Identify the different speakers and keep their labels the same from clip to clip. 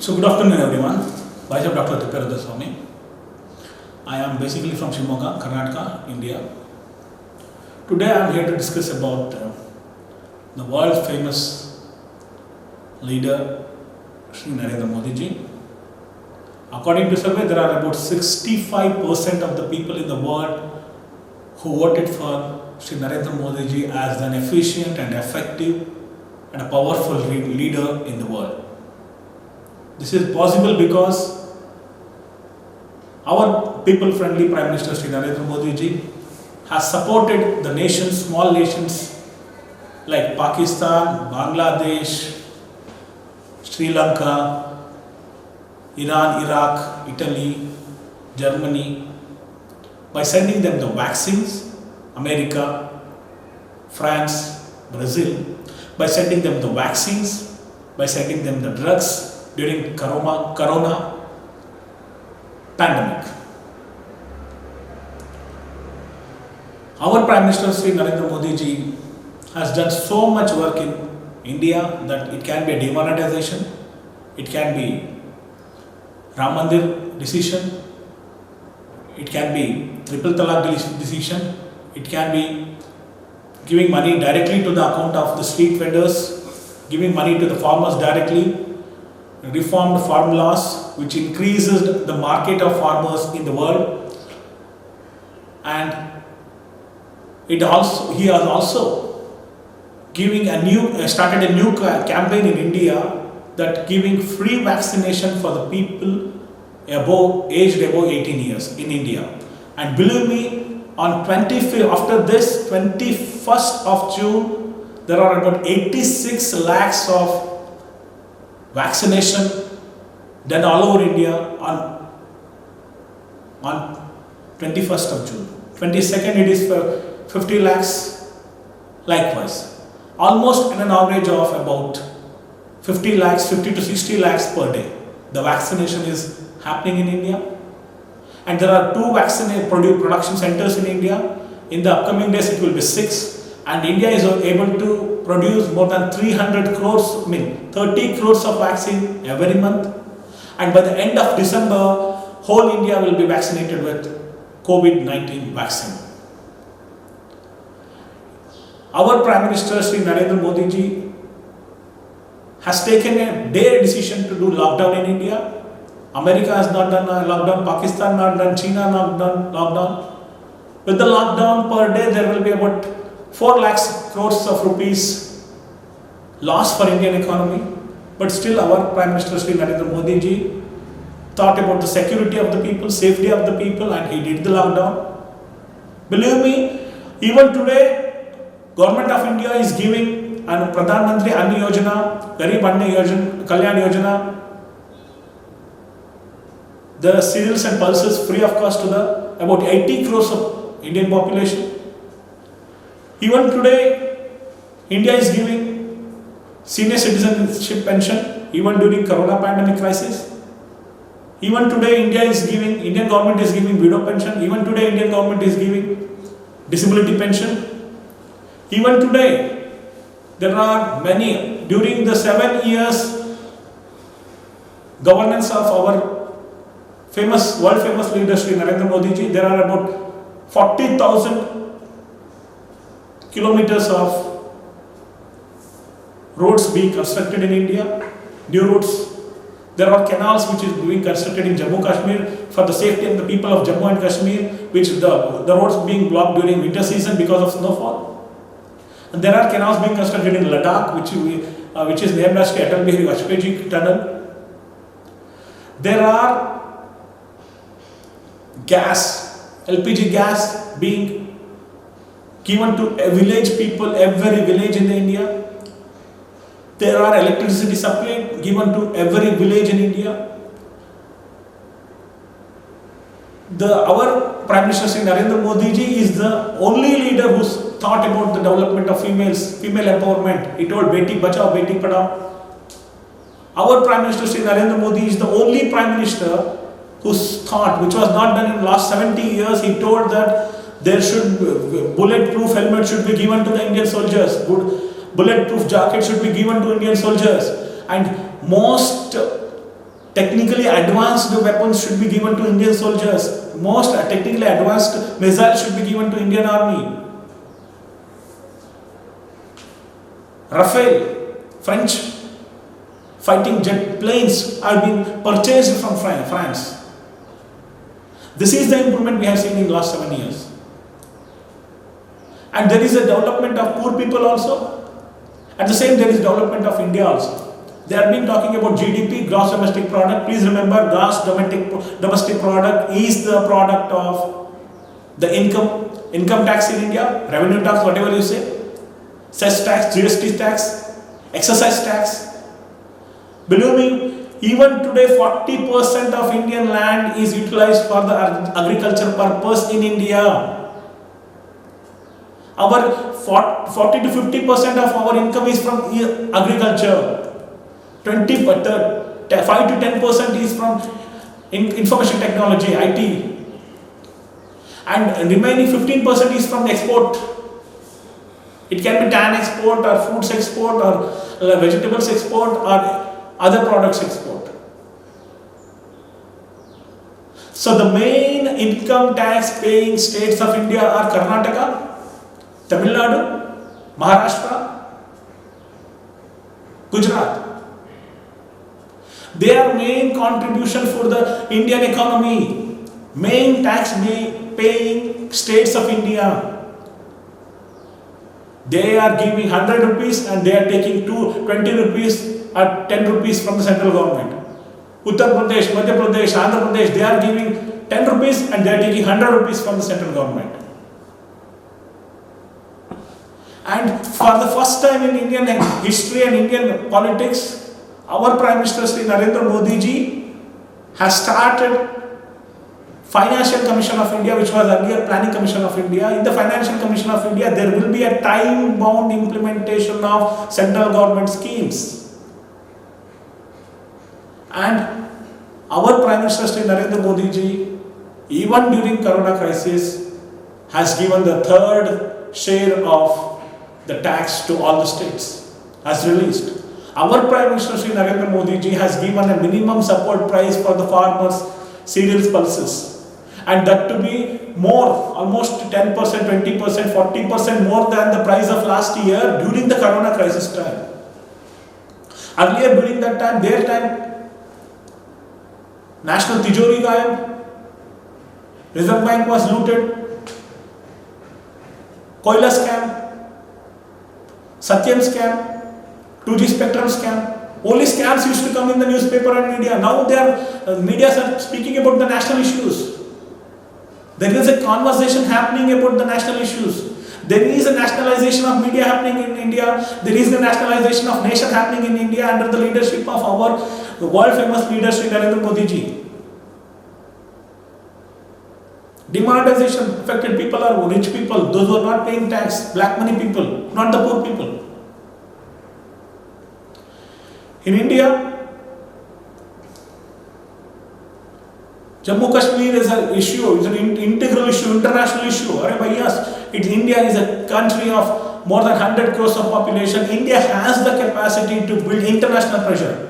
Speaker 1: So good afternoon everyone. Myself Dr. Thipperudraswamy. I am basically from Shimoga, Karnataka, India. Today I am here to discuss about the world famous leader Shri Narendra Modi ji. According to survey, there are about 65% of the people in the world who voted for Shri Narendra Modi ji as an efficient and effective and a powerful leader in the world. This is possible because our people-friendly Prime Minister Shri Narendra Modi ji has supported the nations, small nations like Pakistan, Bangladesh, Sri Lanka, Iran, Iraq, Italy, Germany by sending them the vaccines, America, France, Brazil, by sending them the vaccines, by sending them the drugs during corona pandemic. Our Prime Minister Shri Narendra Modi ji has done so much work in India that it can be a demonetization, it can be Ram Mandir decision, it can be triple talaq decision, it can be giving money directly to the account of the street vendors, giving money to the farmers directly, reformed farm laws which increases the market of farmers in the world, and he has also giving started a new campaign in India that giving free vaccination for the people aged above 18 years in India. And believe me, on 25th, after this 21st of June, there are about 86 lakhs of vaccination done all over India on 21st of June. 22nd it is for 50 lakhs likewise. Almost in an average of about 50 to 60 lakhs per day. The vaccination is happening in India. And there are 2 vaccine production centers in India. In the upcoming days it will be 6. And India is able to produce more than 300 crores, 30 crores of vaccine every month. And by the end of December, whole India will be vaccinated with COVID-19 vaccine. Our Prime Minister Shri Narendra Modi ji has taken a dare decision to do lockdown in India. America has not done a lockdown, Pakistan not done, China not done lockdown. With the lockdown per day, there will be about 4 lakhs crores of rupees loss for Indian economy. But still our Prime Minister Shri Narendra Modi ji thought about the security of the people, safety of the people, and he did the lockdown. Believe me, even today, Government of India is giving Pradhan Mantri Anna Yojana, Garib Anna Yojana, Kalyan Yojana, the cereals and pulses free of cost to the about 80 crores of Indian population. Even today, India is giving senior citizenship pension even during corona pandemic crisis. Even today, Indian government is giving widow pension. Even today, Indian government is giving disability pension. Even today, There are many, during the 7 years governance of our famous, world famous leader Shri Narendra Modi ji, there are about 40,000 kilometers of roads being constructed in India, new roads. There are canals which is being constructed in Jammu Kashmir for the safety of the people of Jammu and Kashmir, which the roads being blocked during winter season because of snowfall. And there are canals being constructed in Ladakh, which is named as Atal Bihari Vajpayee Tunnel. There are gas, LPG gas being given to a village people, every village in India. There are electricity supply given to every village in India. Our Prime Minister Shri Narendra Modi ji is the only leader who's thought about the development of females, female empowerment. He told Beti Bachao, Beti Padhao. Our Prime Minister Shri Narendra Modi is the only Prime Minister whose thought, which was not done in the last 70 years, he told that there should bulletproof helmet should be given to the Indian soldiers. Bulletproof jacket should be given to Indian soldiers, and most technically advanced weapons should be given to Indian soldiers. Most technically advanced missiles should be given to Indian Army. Rafale, French fighting jet planes are being purchased from France. This is the improvement we have seen in the last 7 years. And there is a development of poor people also. At the same, there is development of India also. They have been talking about GDP, gross domestic product. Please remember, gross domestic product is the product of the income tax in India, revenue tax, whatever you say, cess tax, GST tax, excise tax. Believe me, even today 40% of Indian land is utilized for the agriculture purpose in India. Our 40 to 50% of our income is from agriculture. 5 to 10% is from information technology, IT. And remaining 15% is from export. It can be tan export or fruits export or vegetables export or other products export. So the main income tax paying states of India are Karnataka, Tamil Nadu, Maharashtra, Gujarat. They are main contribution for the Indian economy, main tax paying states of India. They are giving 100 rupees and they are taking 20 rupees or 10 rupees from the central government. Uttar Pradesh, Madhya Pradesh, Andra Pradesh, they are giving 10 rupees and they are taking 100 rupees from the central government. And for the first time in Indian history and Indian politics, our Prime Minister Shri Narendra Modi ji has started Financial Commission of India, which was earlier Planning Commission of India. In the Financial Commission of India, there will be a time-bound implementation of central government schemes. And our Prime Minister Shri Narendra Modi ji, even during Corona crisis, has given the third share of the tax to all the states, has released. Our Prime Minister Shri Narendra Modi ji has given a minimum support price for the farmers' cereals pulses. And that to be more, almost 10%, 20%, 40% more than the price of last year during the Corona crisis time. Earlier during that time, their time, National Tijori Gayab, Reserve Bank was looted, Koila scam, Satyam scam, 2G spectrum scam. Only scams used to come in the newspaper and media. Now media are speaking about the national issues. There is a conversation happening about the national issues. There is a nationalization of media happening in India. There is the nationalization of nation happening in India under the leadership of our world famous leader Shri Narendra Modi ji. Demonetization affected people are rich people, those who are not paying tax, black money people, not the poor people. In India, Jammu Kashmir is an issue, it's an integral issue, international issue. India is a country of more than 100 crores of population, India has the capacity to build international pressure.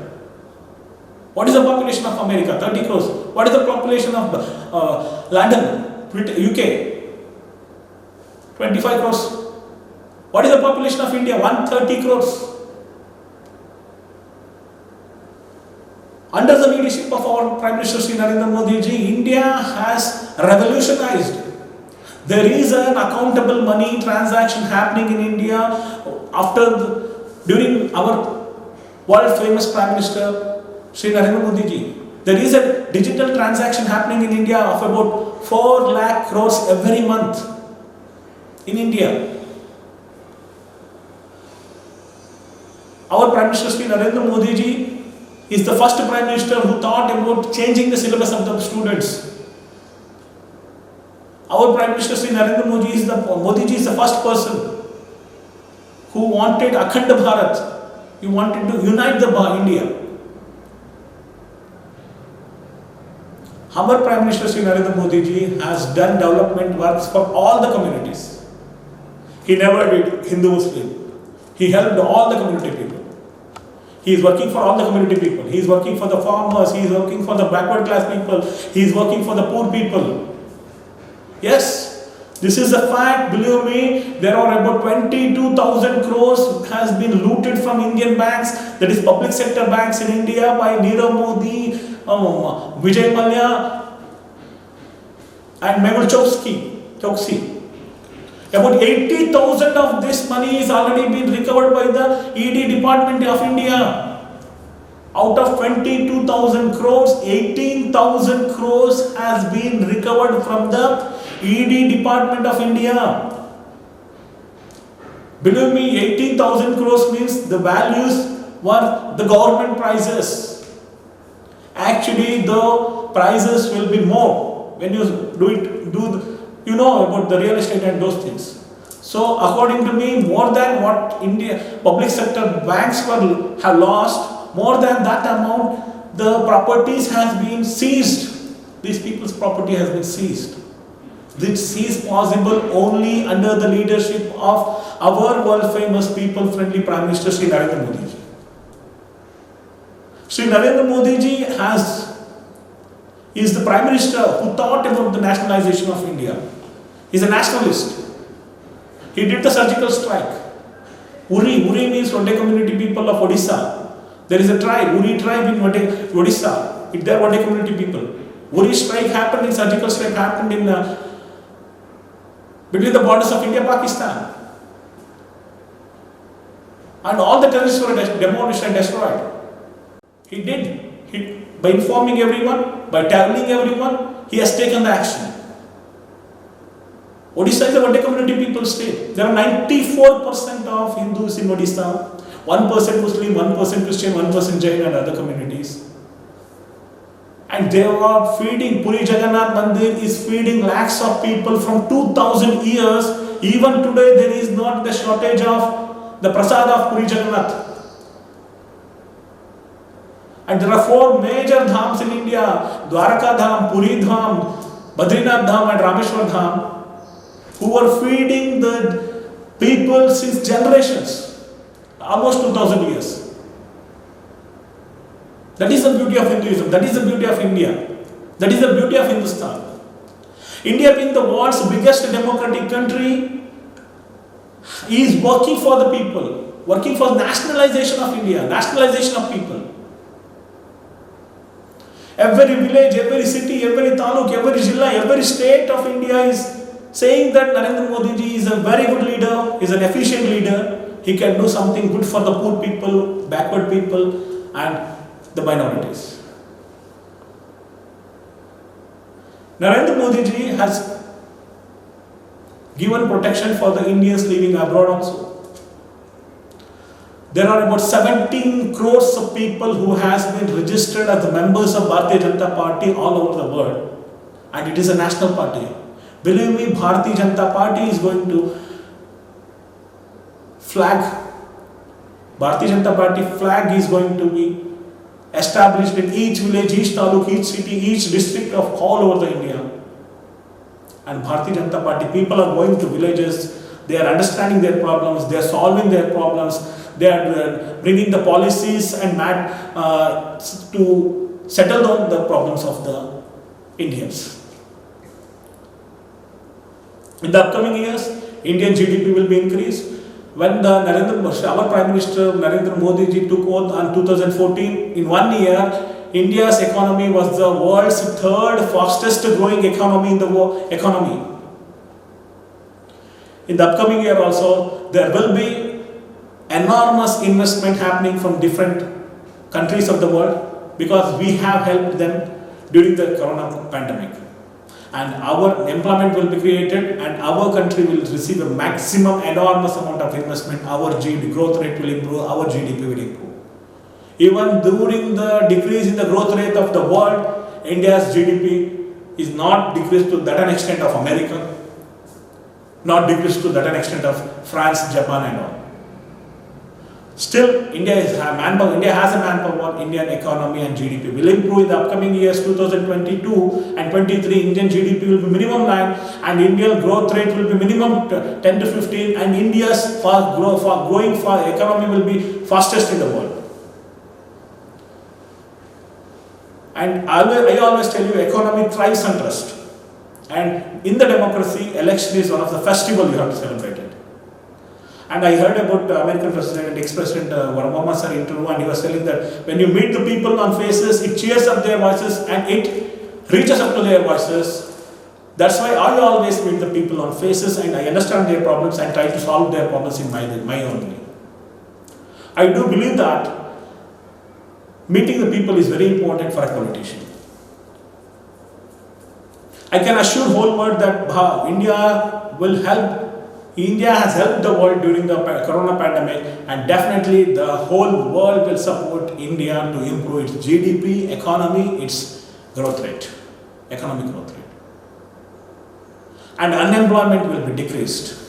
Speaker 1: What is the population of America? 30 crores. What is the population of London, UK? 25 crores. What is the population of India? 130 crores. Under the leadership of our Prime Minister Shri Narendra Modi ji, India has revolutionized. There is an accountable money transaction happening in India during our world famous Prime Minister Shri Narendra Modi ji. There is a digital transaction happening in India of about 4 lakh crores every month in India. Our Prime Minister Shri Narendra Modi ji is the first Prime Minister who thought about changing the syllabus of the students. Our Prime Minister Shri Narendra Modi ji is the first person who wanted Akhand Bharat. He wanted to unite the India. Our Prime Minister Shri Narendra Modi ji has done development works for all the communities. He never did Hindu-Muslim. He helped all the community people. He is working for all the community people. He is working for the farmers. He is working for the backward class people. He is working for the poor people. Yes, this is a fact. Believe me, there are about 22,000 crores has been looted from Indian banks, that is public sector banks in India by Nirav Modi, Vijay Mallya and Mehul Choksi. About 80,000 of this money is already been recovered by the ED Department of India. Out of 22,000 crores, 18,000 crores has been recovered from the ED Department of India. Believe me, 18,000 crores means the values were the government prices. Actually, the prices will be more when you you know about the real estate and those things. So, according to me, more than what India public sector banks have lost, more than that amount, the properties has been seized. These people's property has been seized. This is possible only under the leadership of our world famous people friendly Prime Minister Shri Narendra Modi ji. Shri Narendra Modi ji is the Prime Minister who thought about the nationalization of India. He is a nationalist. He did the surgical strike. Uri means Rode community people of Odissa. There is a tribe, Uri tribe in Odissa. They are Rode community people. Uri strike happened, in surgical strike happened in between the borders of India and Pakistan. And all the terrorists were demolished and destroyed. He did. By informing everyone, by telling everyone, he has taken the action. Odisha is a Vande community people state. There are 94% of Hindus in Odisha, 1% Muslim, 1% Christian, 1% Jain and other communities. And they are feeding, Puri Jagannath Mandir is feeding lakhs of people from 2000 years. Even today there is not the shortage of the prasad of Puri Jagannath. And there are 4 major dhams in India, Dwarka Dham, Puri Dham, Badrinath Dham and Rameshwar Dham, who are feeding the people since generations, almost 2000 years. That is the beauty of Hinduism, that is the beauty of India, that is the beauty of Hindustan. India being the world's biggest democratic country is working for the people, working for nationalization of India, nationalization of people. Every village, every city, every taluk, every jilla, every state of India is saying that Narendra Modi ji is a very good leader, is an efficient leader. He can do something good for the poor people, backward people and the minorities. Narendra Modi ji has given protection for the Indians living abroad also. There are about 17 crores of people who has been registered as the members of Bharatiya Janata Party all over the world, and it is a national party. Believe me, Bharatiya Janata Party is going to flag. Bharatiya Janata Party flag is going to be established in each village, each taluk, each city, each district of all over the India. And Bharatiya Janata Party people are going to villages. They are understanding their problems, they are solving their problems, they are bringing the policies and to settle down the problems of the Indians. In the upcoming years, Indian GDP will be increased. When our Prime Minister Narendra Modi ji took oath in 2014, in 1 year, India's economy was the world's third fastest growing economy in the economy. In the upcoming year also, there will be enormous investment happening from different countries of the world because we have helped them during the corona pandemic. And our employment will be created and our country will receive a maximum enormous amount of investment. Our GDP growth rate will improve, our GDP will improve. Even during the decrease in the growth rate of the world, India's GDP is not decreased to that an extent of America, not decreased to that an extent of France, Japan and all. Still, India has a manpower, Indian economy and GDP will improve in the upcoming years 2022 and 23. Indian GDP will be minimum 9 and Indian growth rate will be minimum 10 to 15 and India's growing economy will be fastest in the world. And I always tell you, economy thrives on trust. And in the democracy, election is one of the festivals you have to celebrate it. And I heard about the American President and ex-President Obama sir interview, and he was telling that when you meet the people on faces, it cheers up their voices and it reaches up to their voices. That's why I always meet the people on faces and I understand their problems and try to solve their problems in my own way. I do believe that meeting the people is very important for a politician. I can assure the whole world that India has helped the world during the corona pandemic and definitely the whole world will support India to improve its GDP, economy, its growth rate, economic growth rate. And unemployment will be decreased.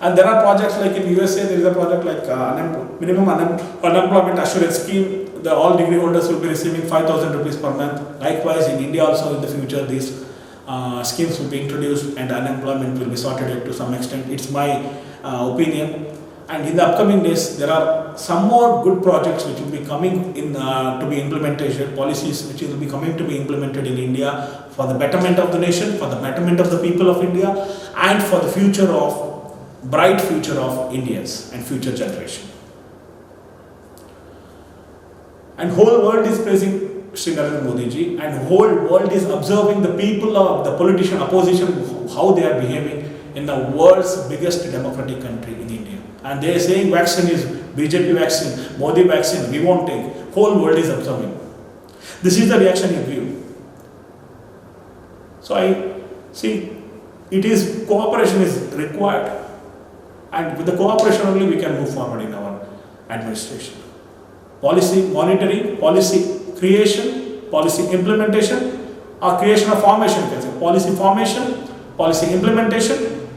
Speaker 1: And there are projects like in USA, there is a project like minimum unemployment assurance scheme. All degree holders will be receiving 5,000 rupees per month. Likewise, in India also in the future, these schemes will be introduced and unemployment will be sorted out to some extent. It's my opinion. And in the upcoming days, there are some more good projects which will be coming in to be implemented, policies which will be coming to be implemented in India for the betterment of the nation, for the betterment of the people of India, and for the future of bright future of Indians and future generation. And whole world is praising Shri Narendra Modi ji, and whole world is observing the people of the politician opposition, how they are behaving in the world's biggest democratic country in India. And they are saying vaccine is BJP vaccine, Modi vaccine, we won't take. Whole world is observing. This is the reaction in view. So I see, cooperation is required. And with the cooperation only we can move forward in our administration. Policy monitoring, policy creation, policy implementation, or creation of formation. Policy formation, policy implementation,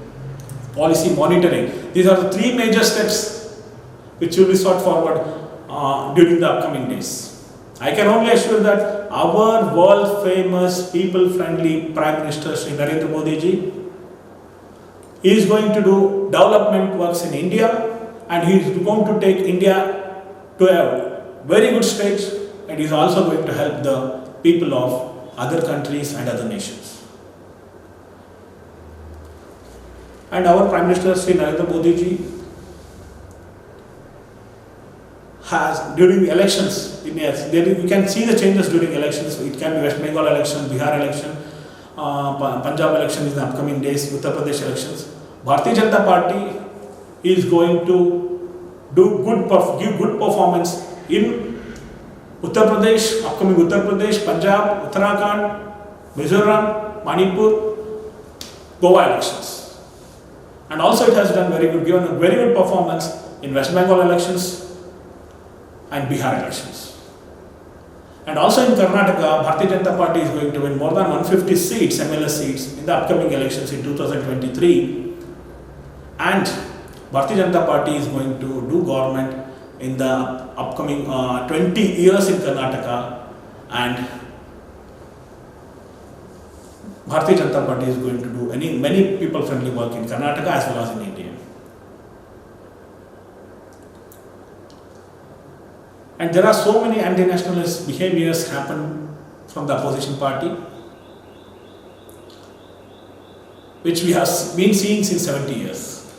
Speaker 1: policy monitoring. These are the three major steps which will be sought forward during the upcoming days. I can only assure that our world famous, people friendly Prime Minister Shri Narendra Modi ji, he is going to do development works in India and he is going to take India to a very good stage, and he is also going to help the people of other countries and other nations. And our Prime Minister Shri Narendra Modi ji has, during the elections, you can see the changes during elections. It can be West Bengal election, Bihar election, Punjab election in the upcoming days, Uttar Pradesh elections. Bharatiya Janatha Party is going to give good performance in Uttar Pradesh, upcoming Uttar Pradesh, Punjab, Uttarakhand, Mizoram, Manipur, Goa elections. And also it has done given a very good performance in West Bengal elections and Bihar elections. And also in Karnataka, Bharatiya Janatha Party is going to win more than 150 seats, MLA seats, in the upcoming elections in 2023. And Bharatiya Janatha Party is going to do government in the upcoming 20 years in Karnataka, and Bharatiya Janata Party is going to do many people friendly work in Karnataka as well as in India. And there are so many anti-nationalist behaviors happen from the opposition party, which we have been seeing since 70 years.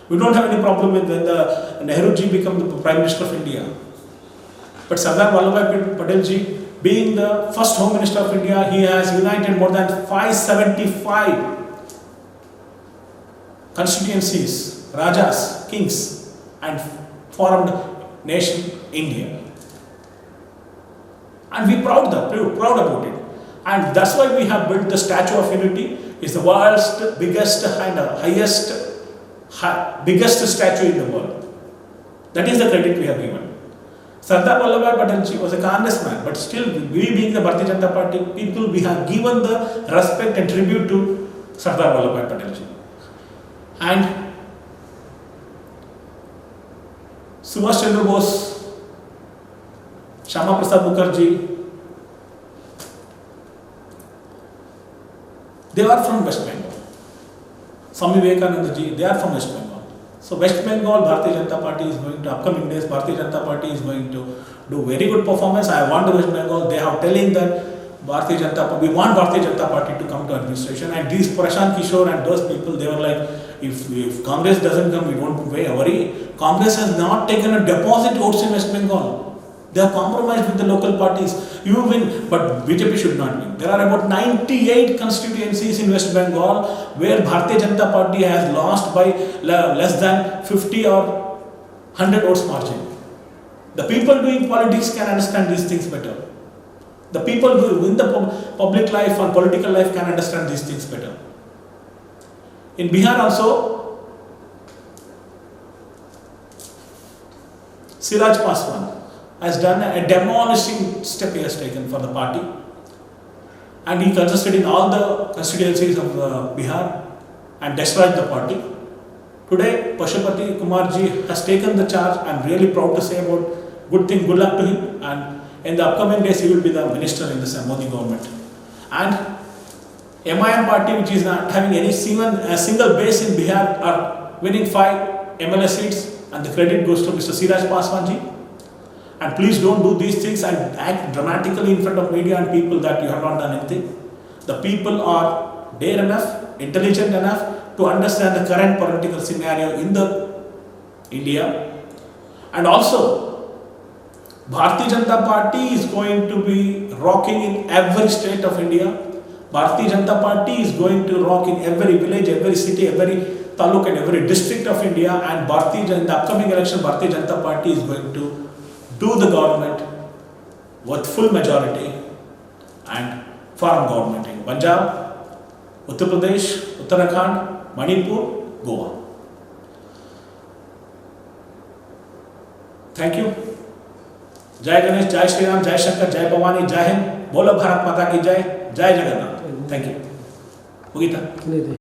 Speaker 1: We don't have any problem with when the Nehru ji became the Prime Minister of India. But Sardar Vallabhbhai Patel ji, being the first Home Minister of India, he has united more than 575 constituencies, rajas, kings, and formed nation India. And we proud about it. And that's why we have built the Statue of Unity. It's the world's biggest and biggest statue in the world. That is the credit we have given. Sardar Vallabhbhai Patel was a congressman, but still, we being the Bharatiya Janata Party people, we have given the respect and tribute to Sardar Vallabhbhai Patel. And Subhash Chandra Bose, Shyama Prasad Mukherjee, they are from West Bengal. Swami Vivekananda ji, they are from West Bengal. So West Bengal, Bharatiya Janata Party is going to, upcoming days, Bharatiya Janata Party is going to do very good performance. I want the West Bengal, they are telling that we want Bharatiya Janata Party to come to administration. And these Prashant Kishore and those people, they were like, if Congress doesn't come, we won't worry. Congress has not taken a deposit votes in West Bengal. They are compromised with the local parties. You win, but BJP should not win. There are about 98 constituencies in West Bengal where Bharatiya Janata Party has lost by less than 50 or 100 votes margin. The people doing politics can understand these things better. The people who in the public life and political life can understand these things better. In Bihar also, Shiraj Paswan has done a demolishing step he has taken for the party, and he contested in all the constituencies of Bihar and destroyed the party. Today, Pashupati Kumarji has taken the charge. I am really proud to say about good luck to him, and in the upcoming days he will be the minister in the Modi government. And MIM party, which is not having a single base in Bihar, are winning 5 MLA seats, and the credit goes to Mr. Shiraj Paswanji. And please don't do these things and act dramatically in front of media and people that you have not done anything. The people are dare enough, intelligent enough to understand the current political scenario in India. And also, Bharatiya Janata Party is going to be rocking in every state of India. Bharatiya Janata Party is going to rock in every village, every city, every taluk and every district of India. And in the upcoming election, Bharatiya Janata Party is going to do the government with full majority and form government in Punjab, Uttar Pradesh, Uttarakhand, Manipur, Goa. Thank you. Jai Ganesh, Jai Shri Ram, Jai Shankar, Jai Bhavani, Jai Hind, Bolo Bharat Mata ki Jai, Jai Jagannath. Thank you. Mugita.